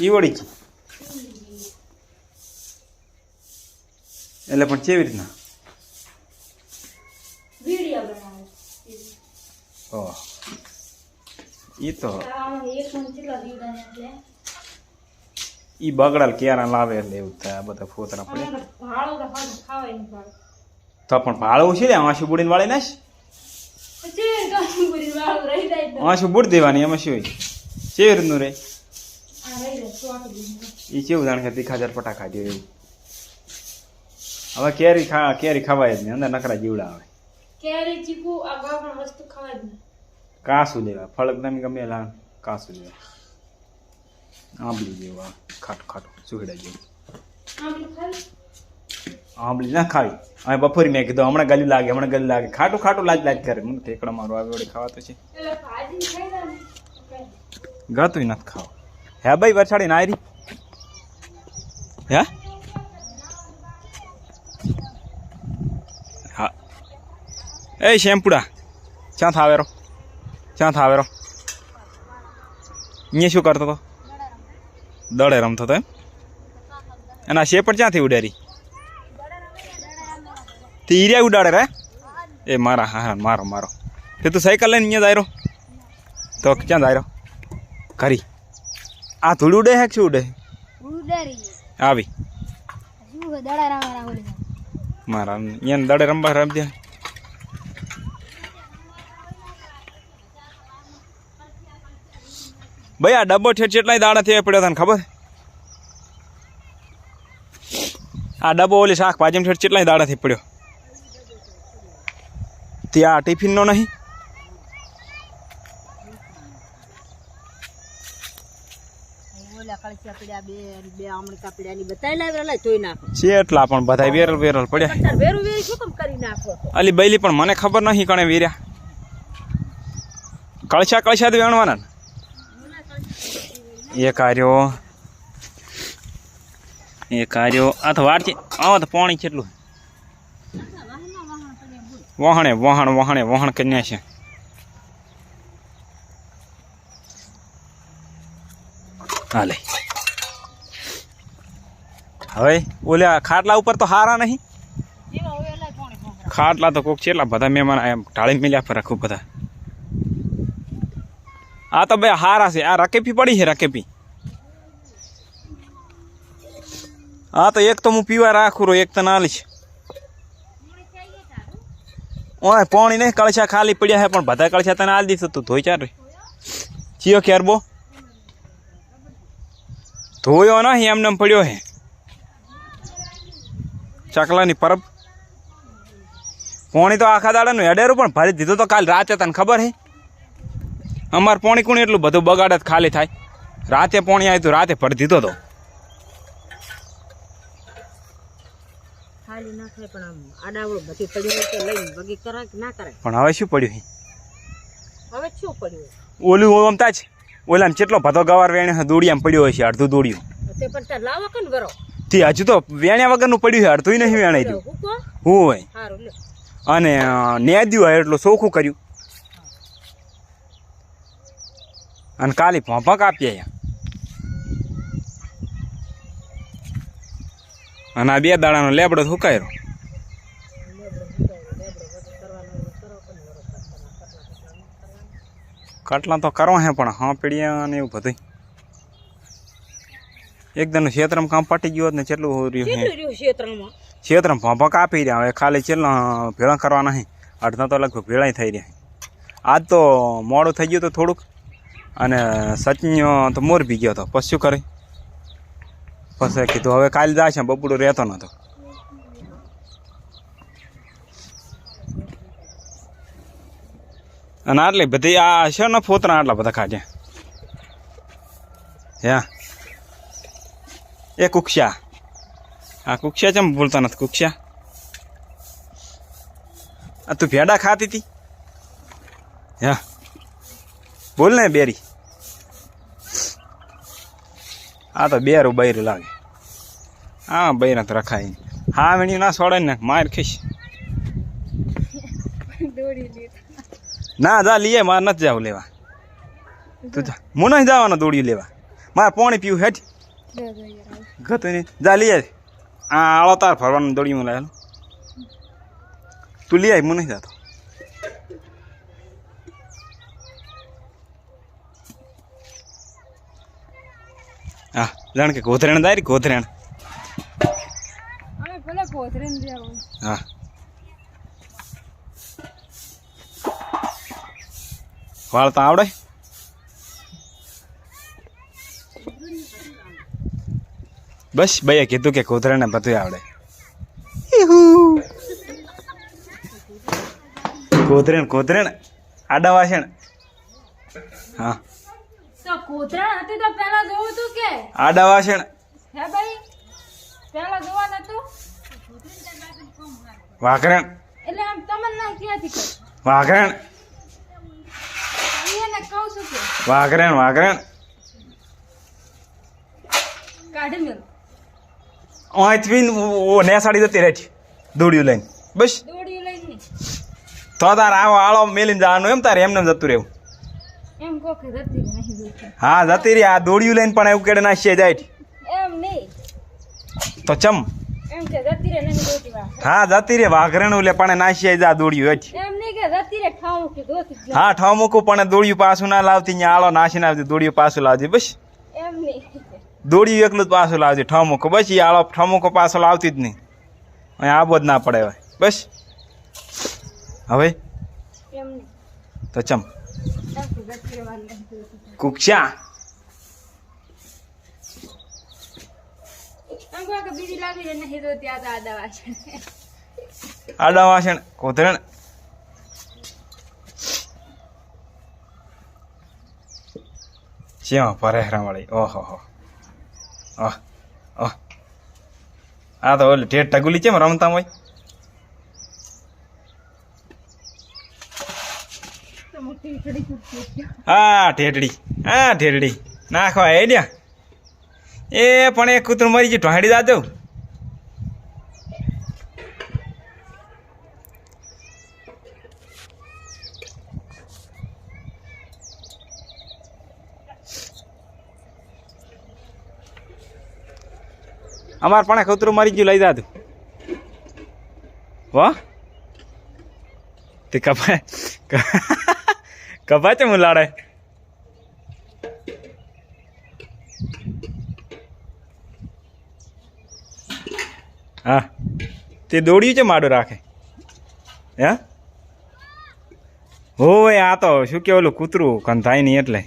ઈવડી છે એટલે પણ કેવી રીતના વિડિયો બનાવે ઓહ ઈ તો એક સંચિલા દીધા એટલે ઈ બગડાલ ક્યારા લાવે એટલે એવું થાય આ બધા ફોતરા પડે ભાળો તો ખાવાય નહીં ભાળો તો પણ ભાળવું છે ને આંસુ બુડીને વાળી નાખ પછી ગાંઠી વાળો રહી જાય તો આંસુ બુડ દેવાની એમાં શું હોય કેવી રીતનું રે આ રહી જાય તો આખું દીધું ઈ કેવું જાણે કે તીખાજાર પટાખા દે એવું હવે કેરી ખવાય જ નહીં અંદર નકરા જીવડા આવે કેરી ચીકુ આ ગામમાં વસ્તુ ખવાય જ નહીં કાસું લેવા ફળ તમે ગમે લા કાસું લેવા આંબલી જેવા ખાટું ખાટું સુગડા જેવું આંબલી ખાવી આંબલી ના ખાવી હવે બપોરી મેં કીધું હમણાં ગલી લાગે ખાટું ખાટું લાજ કરે મને ઠેકડા મારું આવે વડે ખાવા તો છે એટલે ભાજી ખાઈ જાય ગતું નથી ખાવા હે ભાઈ વરસાડી ના આવી હે હા એ શેમ્પુડા ક્યાં થાવેરો અહીંયા શું કરતો હતો દડે રમતો હતો એમ અને આ શેપડ ક્યાંથી ઉડારી તે હીર્યા ઉડાડે રે એ મારા હા મારો તે તું સાયકલ લઈને અહીંયા દાયરો તો ક્યાં દાયરો ખરી આ ધૂળ ઉડે હે કે શું ઉડે આવી મારા અહીંયા દડે રમવા રમજે ભાઈ આ ડબ્બો ઠેઠ કેટલાય દાડા થયા પડ્યો તને ખબર આ ડબ્બો ઓલી શાકભાજી ઠેઠ કેટલાય દાડાથી પડ્યો ત્યાં આ ટિફિનનો નહીં એટલા પણ બધા વેરલ પડ્યા અલી બૈલી પણ મને ખબર નહીં કણે વેર્યા કળશા તો વેણવાના ને એ કાર્યો આ તો વાર છે આવા તો પાણી કેટલું વહાણ કન્યા છે હાલે હવે ઓલા ખાટલા ઉપર તો હારા નહીં ખાટલા તો કોક કેટલા બધા મહેમાન એમ ઢાળી મેલ્યા ફરે ખૂબ બધા આ તો ભાઈ હારા છે આ રકેપી પડી છે રકેપી હા તો એક તો હું પીવા રાખું એક તો નાલી છે ઓય પાણી નહીં કળશા ખાલી પડ્યા છે પણ બધા કળશા તને આલી દીધું તું ધોઈ ચાર ચિયો ક્યારબો ધોયો નહીં એમને પડ્યો હે ચકલાની પરબ પાણી તો આખા દાડાનું હેડેરું પણ ભરી દીધું તો કાલ રાતે તને ખબર હે અમારે પાણી કોણ એટલું બધું બગાડે ખાલી થાય રાતે પાણી આવ્યું તો રાતે ભરી દીધો તો પણ હવે શું પડ્યું ઓલું ઓમતા જ ઓલા કેટલો ભધો ગવાર વેણ્યો દોડિયામાં પડ્યો હોય છે અડધું દોડ્યું તે હજુ તો વેણ્યા વગરનું પડ્યું છે અડધું નહીં વેણાઈ રહ્યું હું હોય અને નેદ્યું હોય એટલું ચોખ્ખું કર્યું અને કાલી ભોંભા કાપીએ અને આ 2 દાડાનો લેબડો સુકાયો કટલા તો કરવા હે પણ હા પીડિયા ને એવું બધું એકદમ ક્ષેત્રમાં કામ પટી ગયું ને કેટલું રહ્યું ક્ષેત્રમાં ભોંભા કાપી રહ્યા હવે ખાલી કેટલા ભેળા કરવા નહીં અડધા તો લગભગ ભેળા થઈ રહ્યા આજ તો મોડું થઈ ગયું તો થોડુંક અને સચિયો તો મોર બી ગયો હતો પછી શું કરે પછી કીધું હવે કાલે જાય છે બપોડો રહેતો નતો અને આટલી બધી આ છે ને ફોતરા આટલા બધા કાઢ્યા હે એ કુક્ષા આ કુક્ષા ચમ બોલતા નથી કુક્ષા આ તું ભેડા ખાતી હતી હે બોલ ને બેરી આ તો બેરું બૈરું લાગે હા બૈરા તો રખાય હા વેણી ના છોડે ને માર ખીશ ના જા લીએ મારે નથી જાવ લેવા તું જા હું નહીં જવાનો દોડ્યું લેવા મારે પાણી પીવું હેઠ ગતું નહીં જા લઈ આય આ આળો તાર ફરવાનું દોડી હું લાયેલો તું લઈ આય હું નહીં જતો હા જાણ કે કોથરેણ દારી કોથરેણ હા વાળતા આવડે બસ ભાઈએ કીધું કે કોથરેણ બધું આવડે કોથરેણ કોથરેણ આડા વાસણ હા તો કોતરા હતી તો પેલા જોવું તું કે આડા વાસણ હે ભાઈ પેલા જોવા નતું વાઘરણ એટલે આમ તમને ના ક્યાંથી કર વાઘરણ એને કહું છું કે વાઘરણ વાઘરણ કાઢી મેલ અહીંથી ઓ ને સાડી જતી રહી દોડ્યું લઈને બસ દોડી લઈને તો તાર આવો આળો મેલીને જવાનું એમ તારે એમને જતું રહેવું એમ કો કે જતી રહી નહીં દોડતી હા જતી રહી આ દોડ્યું લઈને પણ એવું કેડે નાખીએ જાય એમ નહીં તો ચમ એમ કે જતી રહી નહીં દોડતી વા હા જતી રે વાઘરણ એટલે પણ નાખીએ જા દોડ્યું જ એમ નહીં કે જતી રહી ખાવું કે દોતી જ હા ઠો મૂકું પણ દોડ્યું પાછું ના લાવતી ત્યાં આળો નાખીને આવતી દોડ્યું પાછું લાવજે બસ એમ નહીં દોડ્યું એકલું જ પાછું લાવજે ઠો મૂકો બસ એ આળો ઠો મૂકો પાછો લાવતી જ નહીં અહીં આબો જ ના પડે હવે બસ હવે એમ નહીં તો ચમ એમ કે જતી રહેવાનું નહીં દોડતી કુક્ષા એમ કો કે બીજી લાગી રહી નહીં દોડતી આ તો આદા વાસણ આડા વાસણ કોથરણ જ્યાં પરેહરા વાળી ઓહો હો ઓહ ઓહ આ તો ઓલી ઠેઠ ટગુલી કેમ રમતા હોય તો મોટી થોડી કુર્તી હા ઠેઠડી નાખવા એ લ્યા એ પણ એક કૂતરું મરી ગયું ઢોંડી દાદો અમાર પણ કૂતરું મરી ગયું લઈ દાદું વાહ તે કપા છે મુલાડે હા તે દોડ્યું છે માડું રાખે હે હોય આ તો શું કે ઓલું કૂતરું કંધાય નહીં એટલે